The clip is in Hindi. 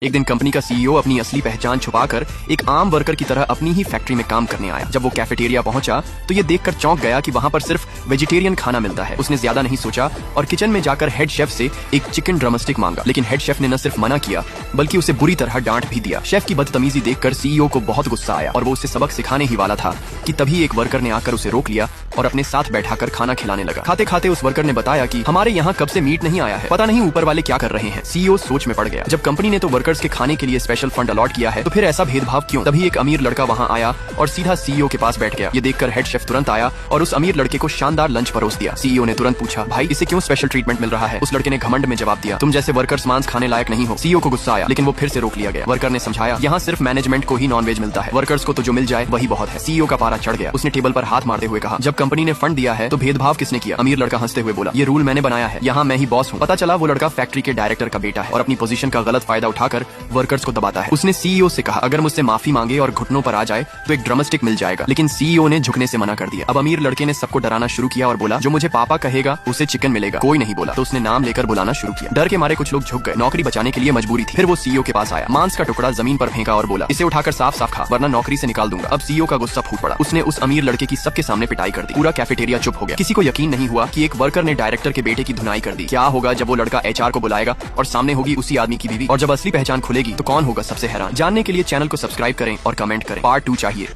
एक दिन कंपनी का सीईओ अपनी असली पहचान छुपाकर एक आम वर्कर की तरह अपनी ही फैक्ट्री में काम करने आया। जब वो कैफेटेरिया पहुंचा तो ये देखकर चौंक गया कि वहां पर सिर्फ वेजिटेरियन खाना मिलता है। उसने ज्यादा नहीं सोचा और किचन में जाकर हेड शेफ से एक चिकन ड्रमस्टिक मांगा, लेकिन हेड शेफ ने न सिर्फ मना किया बल्कि उसे बुरी तरह डांट भी दिया। शेफ की बदतमीजी देखकर सीईओ को बहुत गुस्सा आया और वो उसे सबक सिखाने ही वाला था कि तभी एक वर्कर ने आकर उसे रोक लिया और अपने साथ बैठाकर खाना खिलाने लगा। खाते खाते उस वर्कर ने बताया कि हमारे यहाँ कब से मीट नहीं आया है, पता नहीं ऊपर वाले क्या कर रहे हैं। सीईओ सोच में पड़ गया। जब कंपनी ने तो वर्कर्स के खाने के लिए स्पेशल फंड अलॉट किया है तो फिर ऐसा भेदभाव क्यों? तभी एक अमीर लड़का वहाँ आया और सीधा सीईओ के पास बैठ गया। ये देखकर हेड शेफ तुरंत आया और उस अमीर लड़के को शानदार लंच परोस दिया। सीईओ ने तुरंत पूछा, भाई इसे क्यों स्पेशल ट्रीटमेंट मिल रहा है? उस लड़के ने घमंड में जवाब दिया, तुम जैसे वर्कर्स मांस खाने लायक नहीं हो। सीईओ को गुस्सा आया लेकिन वो फिर से रोक लिया गया। वर्कर ने समझाया, यहाँ सिर्फ मैनेजमेंट को ही नॉनवेज मिलता है, वर्कर्स को तो जो मिल जाए वही बहुत है। सीईओ का पारा चढ़ गया। उसने टेबल पर हाथ मारते हुए कहा, जब कंपनी ने फंड दिया है तो भेदभाव किसने किया? अमीर लड़का हंसते हुए बोला, ये रूल मैंने बनाया है, यहाँ मैं ही बॉस हूँ। पता चला वो लड़का फैक्ट्री के डायरेक्टर का बेटा है और अपनी पोजीशन का गलत फायदा उठाकर वर्कर्स को दबाता है। उसने सीईओ से कहा, अगर मुझसे माफी मांगे और घुटनों पर आ जाए तो एक ड्रमस्टिक मिल जाएगा, लेकिन सीईओ ने झुकने से मना कर दिया। अब अमीर लड़के ने सबको डराना शुरू किया और बोला, जो मुझे पापा कहेगा उसे चिकन मिलेगा। कोई नहीं बोला तो उसने नाम लेकर बुलाना शुरू किया। डर के मारे कुछ लोग झुक गए, नौकरी बचाने के लिए मजबूरी थी। फिर वो सीईओ के पास आया, मांस का टुकड़ा जमीन पर फेंका और बोला, इसे उठाकर साफ साफ खा वरना नौकरी से निकाल दूंगा। अब सीईओ का गुस्सा फूट पड़ा। उसने उस अमीर लड़के की सबके सामने पिटाई कर दी। पूरा कैफेटेरिया चुप हो गया। किसी को यकीन नहीं हुआ कि एक वर्कर ने डायरेक्टर के बेटे की धुनाई कर दी। क्या होगा जब वो लड़का एचआर को बुलाएगा और सामने होगी उसी आदमी की बीवी, और जब असली पहचान खुलेगी तो कौन होगा सबसे हैरान? जानने के लिए चैनल को सब्सक्राइब करें और कमेंट करें। पार्ट 2 चाहिए।